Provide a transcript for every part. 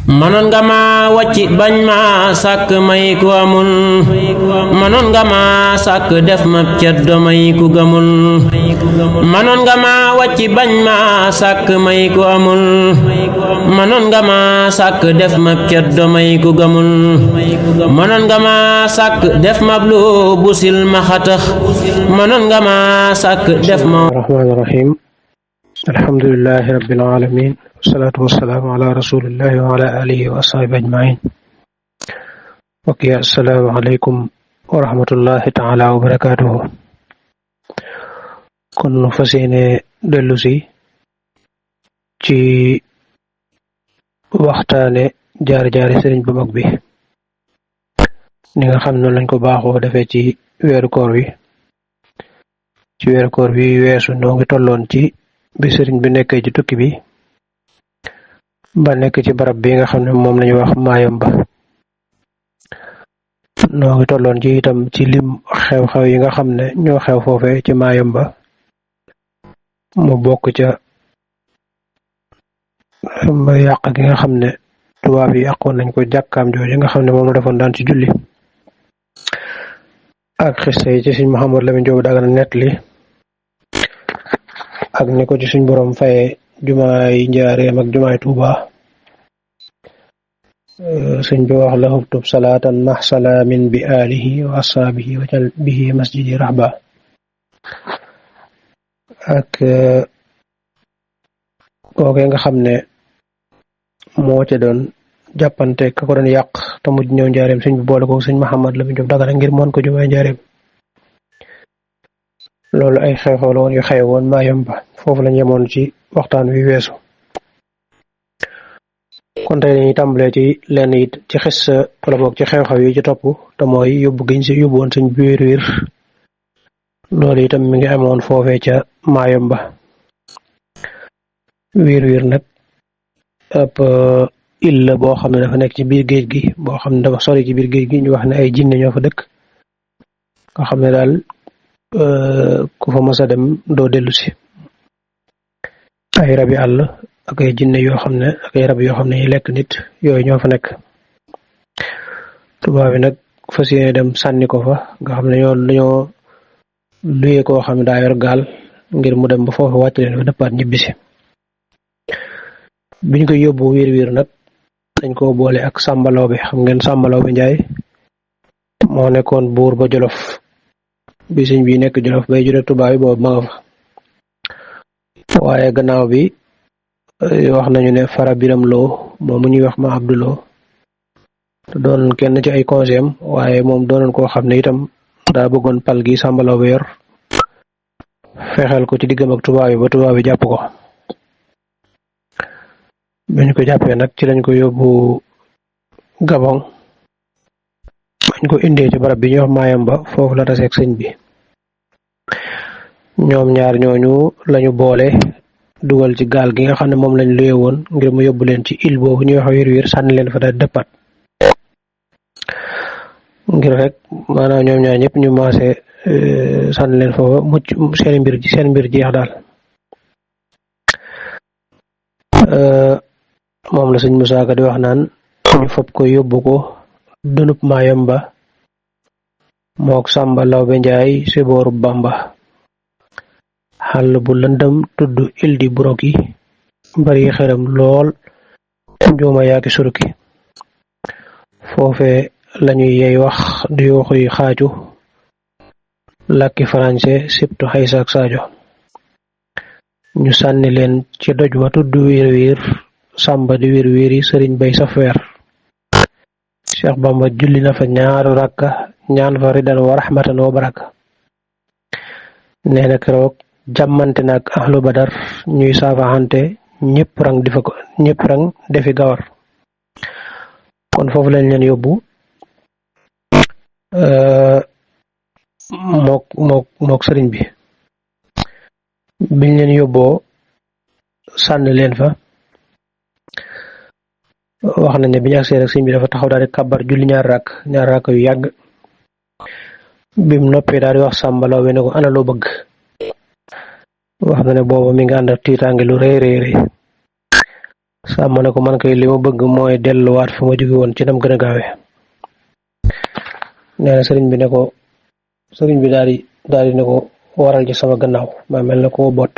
manoon nga ma wàcc bañ ma sàkk may ku amul manoon nga ma sàkk def ma ceddo may ku gamul manoon nga ma wàcc bañ ma sàkk may ku amul manoon nga ma sàkk def ma ceddo may ku gamul manoon nga ma sàkk def ma lu busil ma xatax manoon nga ma sàkk def ma rahmaani rahim alhamdulillahi rabbil alamin wasalaatu wasalaamu ala rasulillahi wa ala alihi wa ashaabi ajmain ok assalaamu aleykum wa rahmatullahi taala wa barakaatuhu kon nu fas yéene dellu si ci waxtaane jaar-jaari sëriñ bu mag bi ni nga xam ne lañ ko baaxoo defee ci weeru koor bi weesu noo ngi tolloon ci bi sëriñ bi nekkee ci tukki bi ba nekk ci barab bi nga xam ne moom lañu wax Mayumba noo ngi tolloon ci itam ci lim xew-xew yi nga xam ne ñoo xew foofe ci Mayumba mu bokk ca yàq gi nga xam ne tubaab yi yàqoon nañ ko jàkkaam jooju nga xam ne moom la defoon daan ci julli ak xista yi ci Sëriñ Mouhamadou Lamine Diop Dagana nettali ak ni ko ci suñ borom faye jumaay Njaaréem ak jumaay Tuuba sëñ bi wax la huktub salaatan max salaamin bi alihi wa asaabihi wajal bihi masjidi rahba ak kooke nga xam ne moo ca doon jàppante ka ko doon yàq te mujj ñëw Njaaréem sëñ bi boole ko sëñ Mouhamadou Lamine Diop Dagana ngir moon ko jumaay Njaaréem loolu ay xew-xew la woon yu xew woon Mayumba foofu la ñu yemoon ci waxtaan wi weesu kon tey dañuy tàmbalee ci lenn it ci xis wala boog ci xew-xew yi ci topp te mooy yóbbu giñ si yóbbu woon sëñ biir wiir loolu itam mi ngi amoon foofee ca Mayumba wiir nag ab île la boo xam ne dafa nekk ci biir géej gi boo xam ne dafa sori ci biir géej gi ñu wax ne ay jinne ñoo fa dëkk nga xam ne daal ku fa mës a dem doo dellu si ay rabi àll ak ay jinne yoo xam ne ak ay rab yoo xam ne yi lekk nit yooyu ñoo fa nekk tubaab bi nag fas yéene dem sànni ko fa nga xam ne dañoo luyee koo xam ne daa yor gaal ngir mu dem ba foofu wàcc leen fa dëppaat ñibbisi biñ koy yóbbu wiir nag dañ ko boole ak sàmbalaw bi xam ngeen sàmbalaw bi njaay moo nekkoon buur ba Jolof bi sëñ bi nekk Jolof bay jure tubaab bi boobu ma nga fa waaye gannaaw bi wax nañu ne Fara Biram Lo moom mu ñuy wax ma Abdulo te doon kenn ci ay conseil am waaye moom doonoon koo xam ne itam daa bëggoon pal gi sàmbalaw bi yor fexeel ko ci diggam ak tubaab bi ba tubaab bi jàpp ko bañ ko jàppee nag ci lañ ko yóbbu Gabon bañ ko indee ci barab bi ñuy wax Mayumba foofu la taseeg sëñ bi ñoom ñaar ñooñu lañu boole dugal ci gaal gi nga xam ne moom lañ luye woon ngir mu yóbbu leen ci île boobu ñuy wax wiir sànni leen fa daal dëppaat ngir rek maanaam ñoom ñaar ñëpp ñu maase sànni leen foofa mucc seen mbir jeex daal moom la sëñ Musaa Ka di wax naan ñu fab ko yóbbu ko dunub Mayumba mook Sàmba Lawbe Njaay si booru Bamba xàll bu lëndëm tudd île di Buroki bari xeram lool njuuma yaaki suruki foofe lañuy yey wax di yuuxuy xaaju làkki français sibtu xaysa ak saajo ñu sànni leen ci doj wa tudd wiir Sàmba di wiir yi sëriñ bay safweer Cheikh Bamba julli na fa ñaaru rakka ñaan fa ridan wa rahmatan wa baraka nee na keroog jàmmante na ak ahlu badar ñuy saafaxante ñëpp rang defi gawar kon foofu lañ leen yóbbu mook sëriñ bi biñ leen yóbboo sànni leen fa wax nañ ne bi ñu agsee rek sëriñ bi dafa taxaw daal di kàbbar julli ñaar rakk yu yàgg bim noppee daal di wax Sàmba Lawbe ne ko ana loo bëgg wax na ne booba mi nga ànd ak tiitaange lu rëy sàmm ne ko man kay li ma bëgg mooy delluwaat fi ma jóge woon ci nam gën a gaawe. nee na sëriñ bi daal di ne ko waral ci sama gannaaw ma mel ne ko bot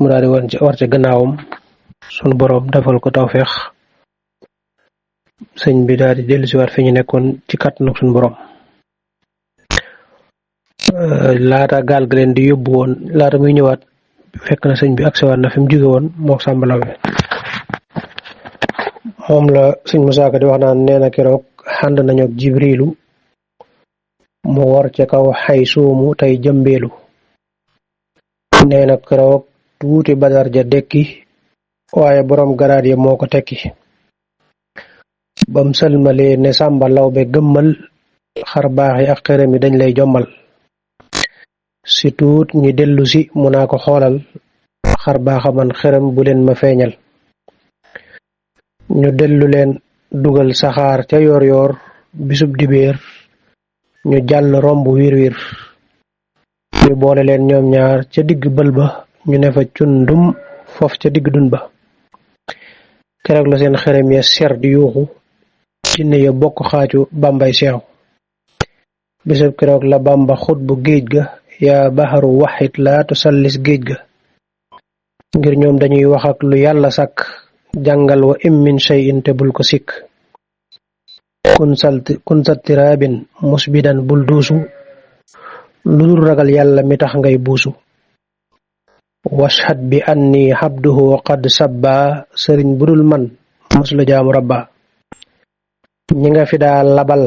mu daal di war ci gannaawam sunu boroom defal ko tawfeex sëñ bi daal di dellusiwaat fi ñu nekkoon ci kàttanu sunu boroom. laata gaal ga leen di yóbbu woon laata muy ñëwaat fekk na sëñ bi agsiwaat na fi mu jóge woon moo Sàmba Lawbe. moom la sëñ Musaa Ka di wax naan nee na keroog ànd nañu ak Jibriilu mu war ca kaw xay suumu tey jëmbeelu. nee na keroog tuuti Badar ja dekki waaye boroom garaat ya moo ko tekki. bam sëlmalee ne Sàmba Lawbe gëmmal xar baax yi ak xërëm yi dañ lay jommal. si tuut ñi dellu si mu naa ko xoolal xar baaxa man xërëm bu leen ma feeñal. ñu dellu leen dugal saxaar ca yoor yoor bisub dibéer ñu jàll romb wiir wiir. ñu boole leen ñoom ñaar ca digg bël ba ñu ne fa cundum foof ca digg dun ba. keroog la seen xërëm ya ser di yuuxu jinne ya bokk xaacu bambay seew. bisub keroog la bamba xut bu géej ga yaa baxaru waxit laa tusallis géej ga. ngir ñoom dañuy wax ak lu yàlla sàkk jàngal wa im min shay'in te bul ko sikk. kun sattiraabin musbidan bul duusu lu dul ragal yàlla mi tax ngay buusu. washhad bi anni habduhu qad sabba sëriñ budul man mosula jaamu rabba. ñi nga fi daa labal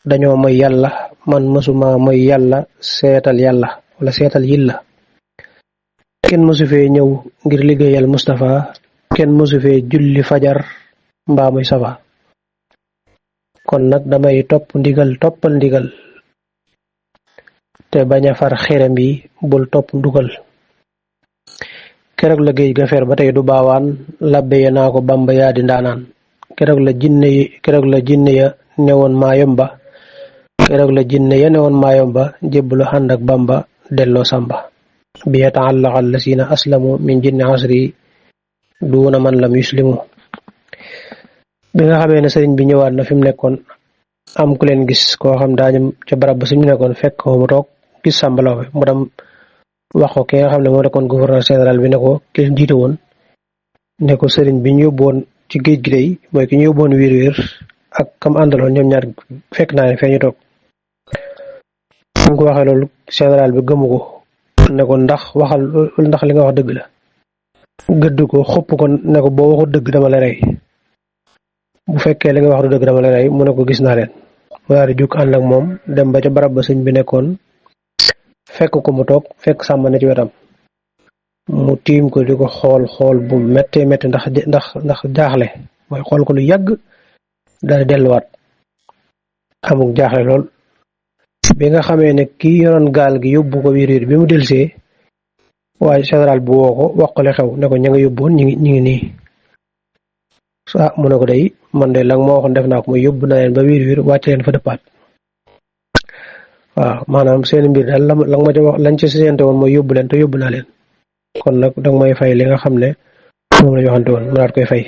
dañoo moy yàlla man mësuma moy yàlla seetal yàlla wala seetal yilla. kenn mësu fee ñëw ngir liggéeyal Mustafa kenn mësu fee julli fajar mbaa muy safa. kon nag damay toppal ndigal te bañ a far xerem yi bul topp ndugal. keroog la géej ga fer ba tey du baawaan labbe ya naa ko Bamba yaa di ndaanaan. keroog la jinne ya newoon Maayomba keroog la jinne ya newoon Maayomba jébbalu ànd ak Bamba delloo Sàmba. bi yata'allaqa allasina aslamu min jinni asri duuna man lam yuslimu. bi nga xamee ne sëriñ bi ñëwaat na fi mu nekkoon am ku leen gis koo xam daañu ca barab ba suñu nekkoon fekk ko mu toog gis Sàmba Lawbe mu dem wax ko ki nga xam ne moo nekkoon gouverneur général bi ne ko ki leen jiite woon ne ko sëriñ bi ñu yóbboon ci géej gi day mooy ki ñu yóbboon wiir wiir ak kam àndaloon ñoom ñaar fekk naa ne fee ñu toog. mu ko waxee loolu général bi gëmu ko ne ko ndax li nga wax dëgg la. gëdd ko xopp ko ne ko boo waxul dëgg dama la rey bu fekkee li nga wax du dëgg dama la rey mu ne ko gis naa leen. mu daal di jukk ànd ak moom dem ba ca barab ba sëñ bi nekkoon fekk ko mu toog fekk Sàmba ne ci wetam mu tiim ko di ko xool bu méttee métti ndax jaaxle mooy xool ko lu yàgg daal di delluwaat amuk jaaxle lool. bi nga xamee ne kii yoroon gaal gi yóbbu ko wiir wiir bi mu delsee waaye général bu woo ko wax ko li xew ne ko ña nga yóbbuwoon ñi ngi nii. mu ne ko day man de la moo waxoon def naa ko mooy yóbbu na leen ba wiir wiir wàcc leen fa dëppaat. waaw maanaam seen mbir daal la ma ca wax lañ ci séente woon mooy yóbbu leen te yóbbu naa leen kon nag danga may fay li nga xam ne moom la ñu waxante woon mu daat koy fay.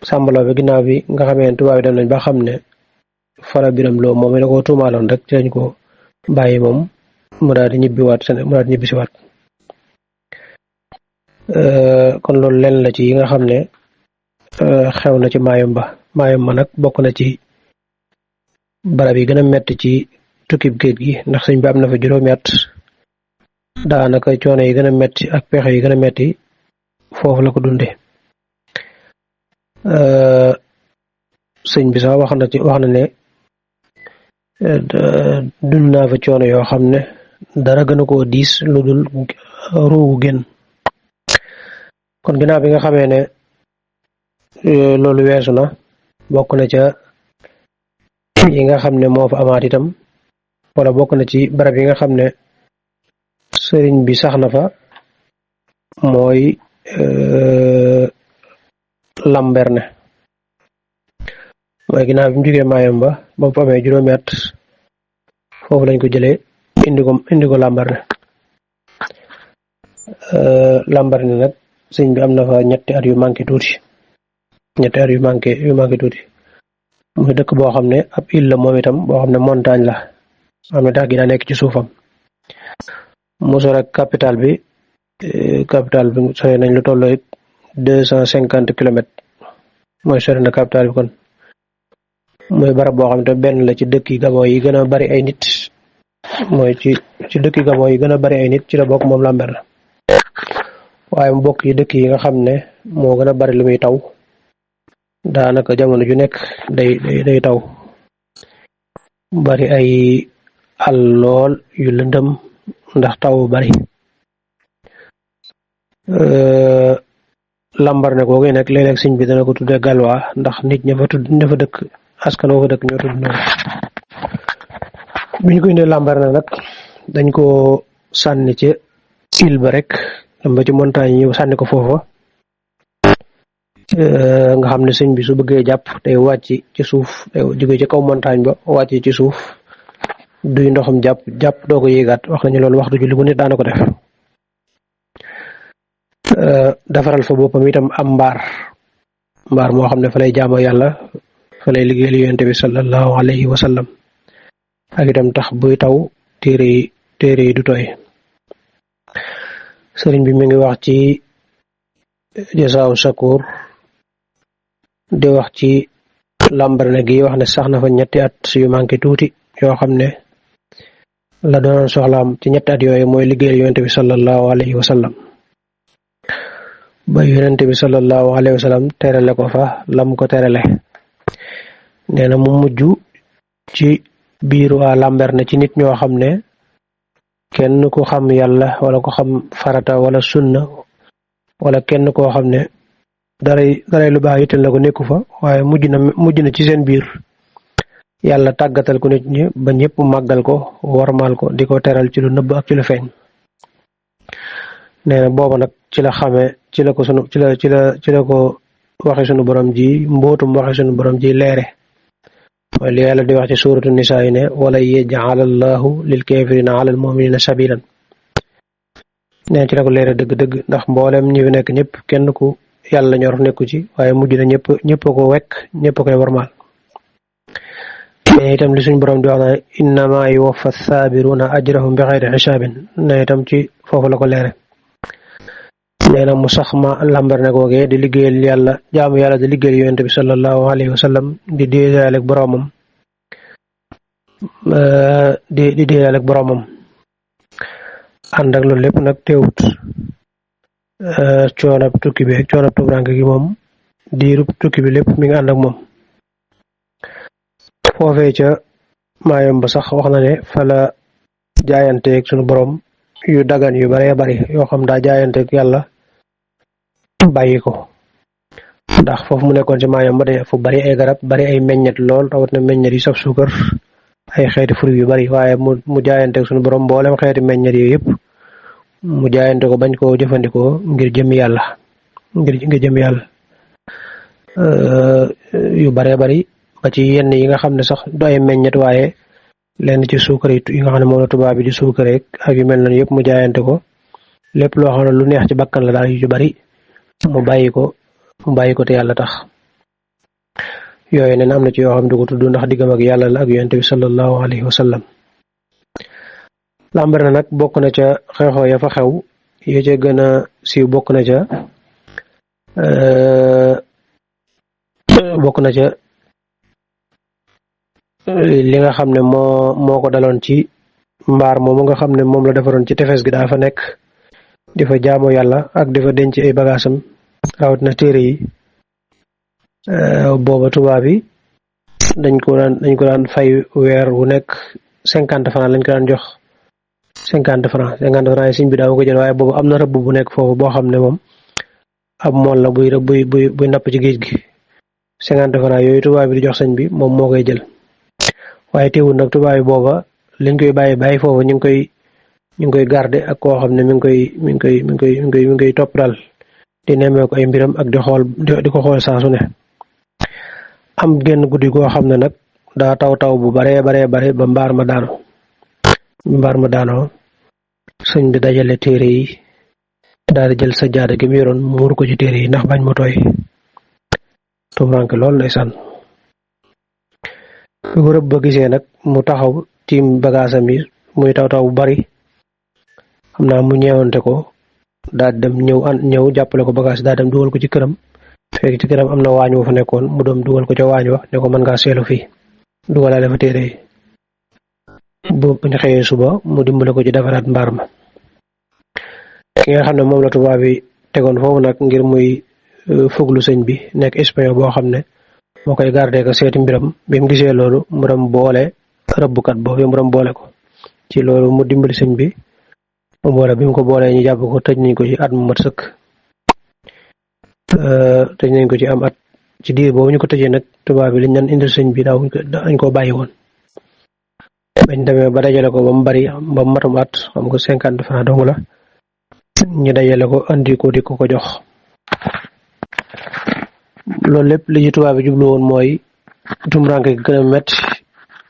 Sàmba Lawbe ginnaaw bi nga xamee ne tubaab yi dem nañ ba xam ne fara biram loo moom da ko tuumaaloon rek ci lañ ko bàyyi moom mu daal di ñibbisiwaat. kon loolu leen la ci yi nga xam ne xew na ci Maayomba nag bokk na ci barab yi gën a metti ci tukkib géej gi ndax sëñ bi am na fa juróomi at daanaka coono yi gën a metti ak pexe yi gën a metti foofu la ko dunde. sëñ bi sax wax na ne dund naa fa coono yoo xam ne dara gën a koo diis lu dul ruugu génn. kon ginnaaw bi nga xamee ne loolu weesu na bokk na ca yi nga xam ne moo fa amaat itam wala bokk na ci barab yi nga xam ne sëriñ bi sax na fa mooy Lamberne mooy ginnaaw bi mu jógee Maayomba ba mu fa amee juróomi at foofu lañ ko jëlee indi ko Lamberne. Lambaréné nag sëñ bi am na fa ñetti at yu manqué tuuti muy dëkk boo xam ne ab île la moom itam boo xam ne montagne la xam ne dex gi daa nekk ci suufam mu sore capital bi sore nañ lu tolloo 250 kilomètres mooy sore na capital bi kon muy barab boo xam ne benn la ci dëkk yi Gabon yi gën a bari ay nit mooy ci dëkk yi Gabon yi gën a bari ay nit ci la bokk moom Lambaréné waaye mu bokk yi dëkk yi nga xam ne moo gën a bari lu muy taw daanaka jamono ju nekk day taw bari ay àll lool yu lëndëm ndax taw bu bari Lambaréné googu nag léeg-léeg sëñ bi dana ko tuddee Galwaa ndax nit ña fa dëkk askan wa fa dëkk ñoo tudd noonu bi ñu koy indee Lambaréné nag dañ ko sànni ci île ba rek dem ba ci montagne yi sànni ko foofa nga xam ne sëñ bi su bëggee jàpp day wàcc ci suuf day jóge ci kaw montagne ba wàcc ci suuf duy ndoxam jàpp doo ko yéegaat wax nañu loolu waxtu julli bu nit daana ko def defaral fa boppam itam am mbaar moo xam ne fa lay jaamoo yàlla fa lay liggéeyal yonent bi sallallahu alayhi wa sallam ak itam tax buy taw téere yi du tooy sëriñ bi mi ngi wax ci Jasaaw Shakur di wax ci Lambaréné gi wax ne sax na fa ñetti at yu manqué tuuti yoo xam ne la doonoon soxlaam ci ñetti at yooyu mooy liggéeyal yonent bi sallallahu alayhi wa sallam ba yonent bi sallallahu alayhi wa sallam terale ko fa lam ko terale nee na mu mujj ci biir waa Lambaréné ci nit ñoo xam ne kenn ku xam yàlla wala ko xam farata wala sunna wala kenn koo xam ne daray lu baax yitteel na ko nekku fa waaye mujj na ci seen biir yàlla tàggatal ko nit ñi ba ñëpp màggal ko wormaal ko di ko teral ci lu nëbb ak ci lu feeñ nee na booba nag ci la xamee ci la ko waxe sunu borom ji mbootum waxe sunu borom ji leere mooy li yàlla di wax ci suuratu nisaa yi ne wala yaj'ala allahu lil kaafirina ala al mu'minina sabilan nee ci la ko leere dëgg-dëgg ndax mboolem ñi fi nekk ñëpp kenn ku yàlla ñor nekku ci waaye mujj na ñëpp ko wekk ñëpp koy warmaal mais itam li suñ borom di wax na innama yuwaffa saabiruna ajrahum bi xayri xisaabin ne itam ci foofu la ko leere nee na mu sax ma Lambaréné googee di liggéeyal yàlla jaamu yàlla di liggéeyal yonent bi sallallahu alayhi wa sallam di déeyaaleeg boroomam di déeyaaleeg boroomam ànd ak loolu lépp nag teewut coonab tukki bi ak coonab tumuranke gi moom diirub tukki bi lépp mi ngi ànd ak moom foofee ca Mayomba sax wax na ne fa la jaayanteeg sunu borom yu dagan yu bare bari yoo xam daa jaayanteeg yàlla bàyyi ko ndax foofu mu nekkoon ci Mayomba de fu bari ay garab bari ay meññet lool rawat na meññet yi saf suukar ay xeeti fruit yu bari waaye mu jaayanteeg sunu borom mboolem xeeti meññet yooyu yëpp mu jaayante ko bañ koo jëfandikoo ngir jëmi yàlla yu bare bari ba ci yenn yi nga xam ne sax du ay meññet waaye lenn ci suukar yi nga xam ne moom la tubaab bi di suukareek ak yu mel noonu yëpp mu jaayante ko lépp loo xam ne lu neex ci bakkan la daal yu ci bari mu bàyyi ko te yàlla tax yooyu neen am na ci yoo xam ne du ko tudd ndax diggam ak yàlla la ak yonent bi sallallahu alayhi wa sallam Lambaréné nag bokk na ca xew-xew ya fa xew ya ca gën a siiw bokk na ca li nga xam ne moo ko daloon ci mbaar moomu nga xam ne moom la defaroon ci tefes gi daa fa nekk di fa jaamu yàlla ak di fa denc ay bagaasam rawat na téere yi booba tubaab bi dañ ko daan fay weer wu nekk 50 francs lañ ko daan jox 50 francs yi siñ bi daa ko jël waaye boobu am na rëbb bu nekk foofu boo xam ne moom ab mool la buy napp ci géej gi 50 francs yooyu tubaab bi di jox sëñ bi moom moo koy jël waaye teewul nag tubaab bi booba liñ koy bàyyi foofu ñu ngi koy garder ak koo xam ne mi ngi koy topp daal di nemmee ko ay mbiram ak di ko xool saa su ne am genn guddi goo xam ne nag daa taw bu bare ba mbaar ma daanoo sëñ bi dajale téere yi daal di jël sa jaada gi mu yoroon muur ko ci téere yi ndax bañ mu tooy tumranke lool ndeysaan. bi ko rëbb ba gisee nag mu taxaw tiim bagaasam yi muy taw bu bari xam naa mu ñeewante ko daal dem ñëw jàppale ko bagage daal dem dugal ko ci këram fekk ci këram am na waañ wu fa nekkoon mu doom dugal ko ca waañ wax ne ko mën ngaa seelu fii dugalaale fa téere yi bu ñu xëyee suba mu dimbale ko ci defaraat mbaar ma. ki nga xam ne moom la tubaab bi tegoon foofu nag ngir muy fuglu sëñ bi nekk espion boo xam ne moo koy garder ko seeti mbiram bi mu gisee loolu mu dem boole rëbbkat boobu mu dem boole ko ci loolu mu dimbali sëñ bi mu boole bi mu ko boolee ñu jàpp ko tëj nañ ko ci at mu mat sëkk. tëj nañ ko ci am at ci diir boobu ñu ko tëjee nag tubaab bi liñ naan indil sëñ bi dañ koo bàyyi woon bañ demee ba dajale ko ba mu bari ba mu matum at xam nga 50 francs dong la ñu dajale ko andi ko di ko jox. loolu lépp li ci tubaab bi jublu woon mooy tumranke gi gën a métti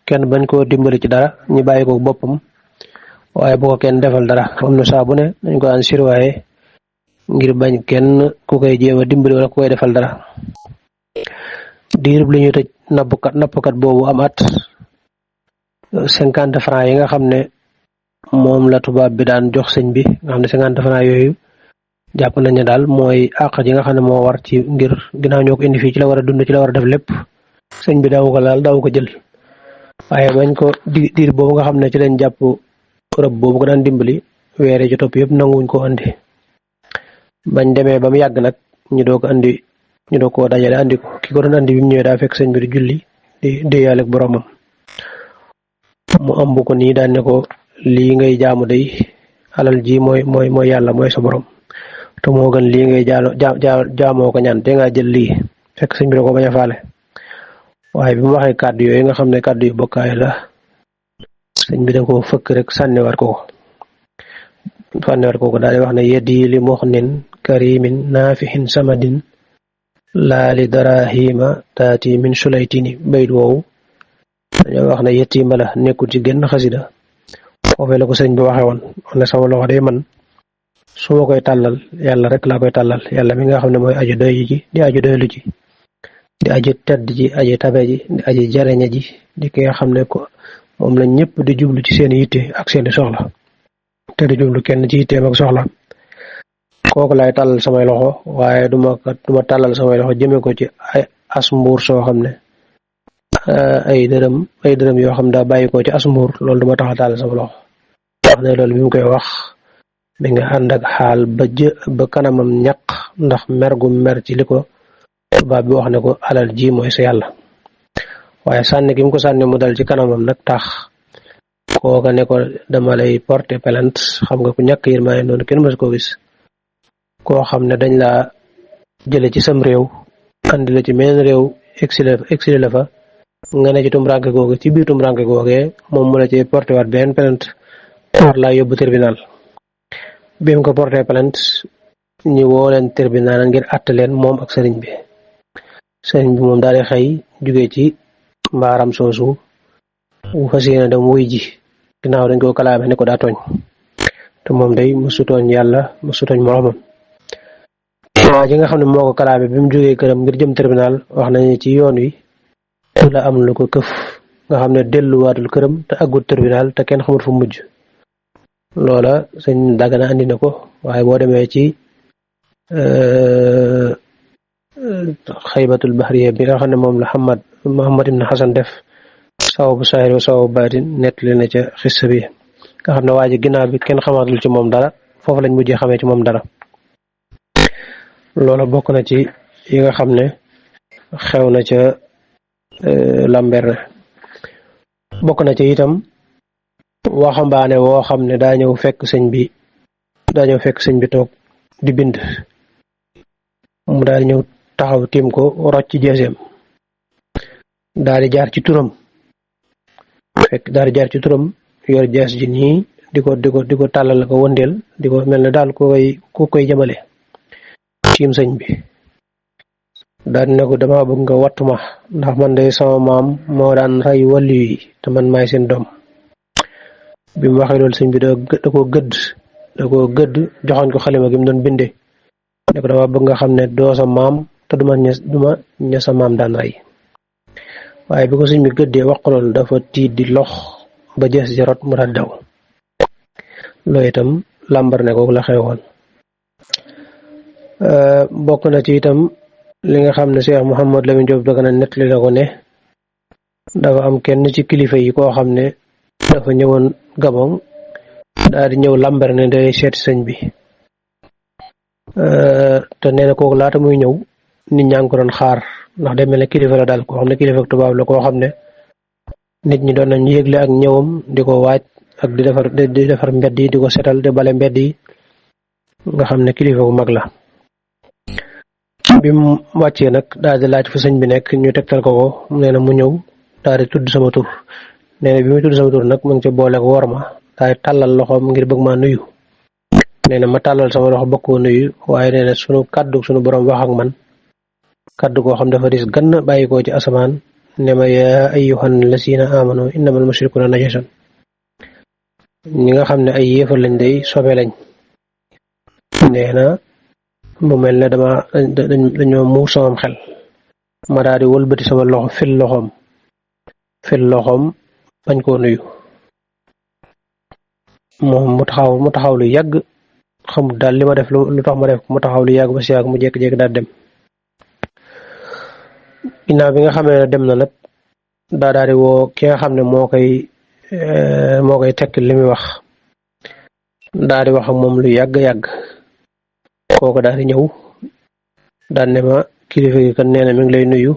kenn bañ koo dimbali ci dara ñu bàyyi ko boppam waaye bu ko kenn defal dara am na saa bu ne dañ ko daan surveiller ngir bañ kenn ku koy jéem a dimbali wala ku koy defal dara. diirub li ñu tëj nappkat boobu am at 50 francs yi nga xam ne moom la tubaab bi daan jox sëñ bi nga xam ne 50 francs yooyu jàpp nañ ne daal mooy àq ji nga xam ne moo war ci ngir ginnaaw ñoo ko indi fii ci la war a dund ci la war a def lépp sëñ bi daawu ko laal daawu ko jël. waaye bañ ko diir boobu nga xam ne ci lañ jàpp rëbb boobu ko daan dimbali weere ci topp yëpp nanguwuñ ko andi bañ demee ba mu yàgg nag ñu doo ko dajale andi ko ki ko doon andi bi mu ñëwee daa fekk sëñ bi di julli di déeyaale ak boromam mu ëmb ko nii daan ne ko lii ngay jaamu day alal ji mooy yàlla mooy sa borom te moo gën lii ngay jaamoo ko ñaan te nga jël lii fekk sëñ bi da ko bañ a faale. waaye bi mu waxee kàddu yooyu nga xam ne kàddu yu bokkaay la sëñ bi da ko fëkk rek sànniwaat ko daal di wax ne yeddi li muxnin karimin naafihin samadin laali darahima taati min sulaytini bayit woowu dañoo wax ne yettima la nekkul ci genn xasida foofee la ko sëñ bi waxee woon ne sama loxo day man su ma koy tàllal yàlla rek laa koy tàllal yàlla mi nga xam ne mooy aju doy ji di aju doylu ji di aji tedd ji aji tabe ji di aji jariña ji di ki nga xam ne ko moom la ñëpp di jublu ci seen yitte ak seeni soxla te di jublu kenn ci yitteem ak soxla kooku laay tàllal samay loxo waaye duma tàllal samay loxo jëme ko ci ay as mbuur soo xam ne ay dërëm yoo xam daa bàyyi ko ci as mbuur loolu duma tax a tàllal sama loxo wax ne loolu bi mu koy wax mi nga ànd ak xaal ba kanamam ñaq ndax mer gu mer ci li ko tubaab bi wax ne ko alal ji mooy sa yàlla waaye sànni gi mu ko sànni mu dal ci kanamam nag tax kooka ne ko dama lay porter plainte xam nga ku ñàkk yërmaande noonu kenn mësu koo gis koo xam ne dañ laa jële ci sam réew andi la ci meneen réew exilé la fa nga ne ci tumranke googu ci biir tumranke googee moom mu la ci porter waat benn plainte war laa yóbbu tribunal bi mu ko porter plainte ñu woo leen tribunal ngir àtte leen moom ak sëriñ bi moom daal di xëy jóge ci mbaaram soosu bu fas yéene dem wuy ji ginnaaw dañ ko kalaame ne ko daa tooñ te moom day mësu tooñ yàlla mësu tooñ moromam. waa ji nga xam ne moo ko kalaame bi mu jógee këram ngir jëm tribunal wax nañu ci yoon wi la am lu ko këf nga xam ne delluwaatul këram te àggut tribunal te kenn xamul fu mujj loola sëñ Dagana andi na ko waaye boo demee ci xaybatul bahriya bi nga xam ne moom la Muhammad ibn Hasan def sawabu saahir wa sawabu baatin nettali na ca xissa bi nga xam ne waa ji ginnaaw bi kenn xamaatul ci moom dara foofu lañ mujjee xamee ci moom dara loola bokk na ci yi nga xam ne xew na ca Lambaréné bokk na ci itam waxambaane woo xam ne daa ñëw fekk sëñ bi toog di bind mu daal ñëw taxaw tiim ko rocc ci jeeseem daal di jaar ci turam yor jees ji nii di ko tàllal ko wëndeel di ko mel ne daal ku koy jëmale tiim sëñ bi daal ne ko dama bëgg nga wattu ma ndax man day sama maam moo daan rey wàllu yi te man maay seen doom bi mu waxee loolu sëñ bi da ko gëdd da ko gëdd joxoñ ko xalima gi mu doon binde ne ko dama bëgg nga xam ne doo sa maam te duma ña sa maam daan rey waaye bi ko sëñ bi gëddee wax ko loolu dafa tiit di lox ba jees ji rot mu daal daw loolu itam làmbar ne ko la xewoon bokk na ci itam li nga xam ne Cheikh Mouhamed Lamine Diop Dagana nettali la ko ne dafa am kenn ci kilifa yi koo xam ne dafa ñëwoon Gabon daal di ñëw làmbar ne day seet sëñ bi te nee na kooku laata muy ñëw nit ñaa ngi ko doon xaar ndax day mel ne kilifa la daal koo xam ne kilifa tubaab la koo xam ne nit ñi doon nañ yëgle ak ñëwam di ko waaj ak di defar mbedd yi di ko setal di bale mbedd yi nga xam ne kilifa bu mag la bi mu wàccee nag daal di laaj fu sëñ bi nekk ñu tegtal ko nee na mu ñëw daal di tudd sama tur nee na bi muy tudd sama tur nag mu ngi ci boole ko wor ma daal di tàllal loxoom ngir bëgg maa nuyu nee na ma tàllal sama loxo bëgg koo nuyu waaye nee na sunu borom wax ak man kaddu koo xam dafa dis gann bàyyi koo ci asamaan ne ma yaa ayyuhan lasina amanu innamal mushrikuna najasun ñi nga xam ne ay yéefar lañ day sobe lañ nee na mu mel ne dañoo muur samam xel ma daal di wëlbati sama loxo fil loxoom bañ koo nuyu moom mu taxaw lu yàgg xamul daal li ma def lu tax ma def mu taxaw lu yàgg ba si yàgg mu jékki-jékki daal dem ginnaaw bi nga xamee ne dem na nag daal di woo ki nga xam ne moo koy tekk li muy wax daal di wax ak moom lu yàgg kooku daal di ñëw daal ne ma kilifa gi kan nee na mi ngi lay nuyu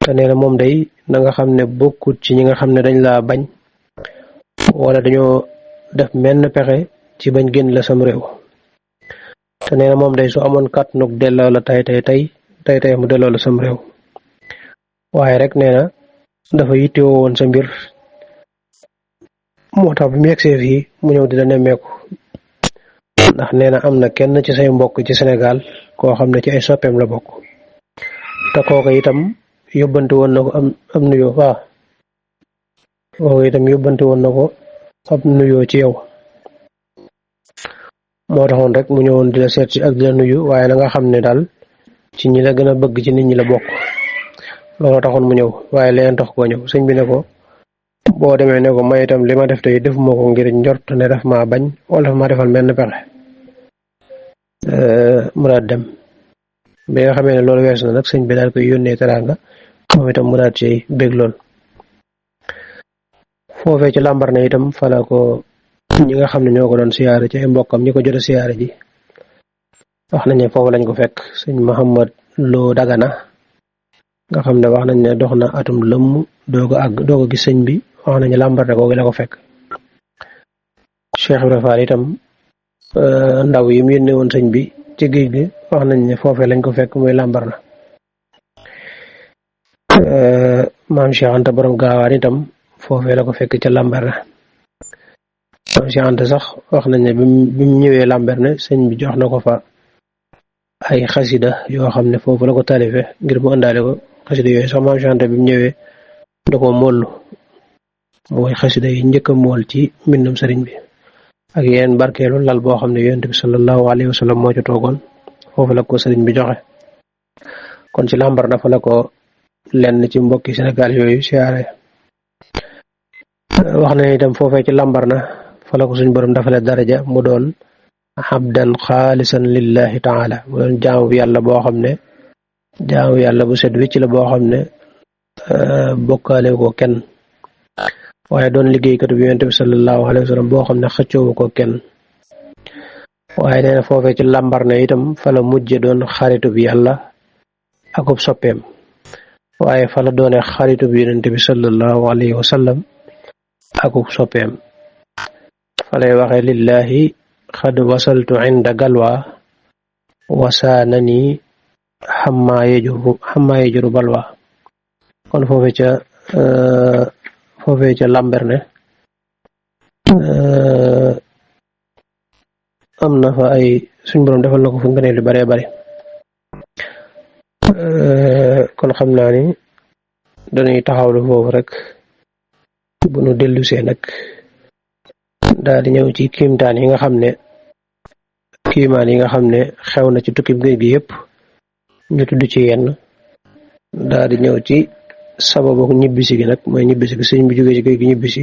te nee na moom day na nga xam ne bokkut ci ñi nga xam ne dañ laa bañ wala dañoo def menn pexe ci bañ génn la sam réew te nee na moom day su amoon kàttanug delloo la tey mu delloo la sam réew waaye rek nee na dafa yittewoo woon sa mbir moo tax bi mu yegsee fii mu ñëw di la nemmeeku ndax nee na am na kenn ci say mbokk ci Sénégal koo xam ne ci ay soppeem la bokk te kooku itam yóbbante woon na ko am nuyoo kooku itam yóbbante woon na ko ab nuyoo ci yow moo taxoon rek mu ñëwoon di la seet si ak di la nuyu waaye na nga xam ne daal ci ñi la gën a bëgg ci nit ñi la bokk looloo taxoon mu ñëw waaye leen tax koo ñëw sëñ bi ne ko boo demee ne ko may itam li ma def tey defuma ko ngir njort ne daf maa bañ wala daf maa defal menn pexe mu daat dem bi nga xamee ne loolu weesu na nag sëñ bi daal koy yónnee teraanga moom itam mu daat ci bég lool foofee ci làmbar na itam fala ko ñi nga xam ne ñoo ko doon siyaare ci ay mbokkam ñi ko jot a siyaare ji wax nañ ne foofu lañ ko fekk sëñ Mouhamad Lo Dagana nga xam ne wax nañ ne dox na atum lëmm doog a gis sëñ bi wax nañ ne làmbarte googu la ko fekk Cheikh Ibrahima Fall itam ndaw yi mu yónnee woon sëñ bi ci géej gi wax nañ ne foofee lañ ko fekk muy làmbar na maam Cheikh Anta borom gaawaan itam foofee la ko fekk ca làmbar na maam Cheikh Anta sax wax nañ ne bi mu ñëwee làmbar na sëñ bi jox na ko fa ay xasida yoo xam ne foofu la ko talife ngir mu ëndaale ko xasida yooyu sax maam Cheikh Anta bi mu ñëwee da ko moolu mooy xasida yi njëkk a mool ci mbindum sëriñ bi ak yeneen barkeelu lal boo xam ne yonent bi sallallahu alayhi wa sallam moo ci toogoon foofu la ko sëriñ bi joxe kon ci làmbar na fa la ko lenn ci mbokki Sénégal yooyu siyaare wax na itam foofee ci làmbar na fa la ko suñ borom dafale daraja mu doon abdan xaalisan lillahi taala mu doon jaamu yàlla boo xam ne jaamu yàlla bu set wicc la boo xam ne bokkaale ko kenn waaye doon liggéeykatu bi yonent bi sallallahu alayhi wa sallam boo xam ne xëccoowu ko kenn waaye nee na foofee ci làmbar na itam fa la mujje doon xaritu bi yàlla akub soppeem waaye fa la doone xaritu bi yonent bi sallallahu alayhi wa sallam akub soppeem fa lay waxe lillahi xad wasaltu inda galwa wasaanani xammaa yejuru balwa kon foofee ca Lamberne am na fa ay suñ borom defal na ko fa ngëneel yu bare bare kon xam naa ni dañuy taxawlu foofu rek bu nu dellusee nag daal di ñëw ci kiimtaan yi nga xam ne kiimaan yi nga xam ne xew na ci tukkib géej gi yëpp ñu tudd ci yenn daal di ñëw ci sababu ñibbisi gi nag mooy ñibbisi gi sëñ bi jógee ci géej gi ñibbisi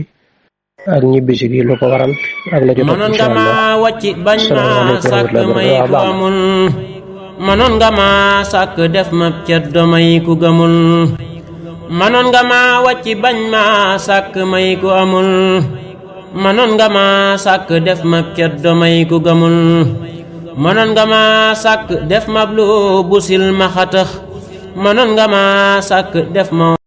ak ñibbisi gi lu ko waral ak la jot mënoon nga ma wàcc bañ ma sàkk may ku amul mënoon nga ma sàkk def ma ceddo may ku gëmul mënoon nga ma wàcc bañ ma sàkk may ku amul mënoon nga ma sàkk def ma ceddo may ku gëmul mënoon nga ma sàkk def ma lu busil ma xatax mënoon nga ma sàkk def ma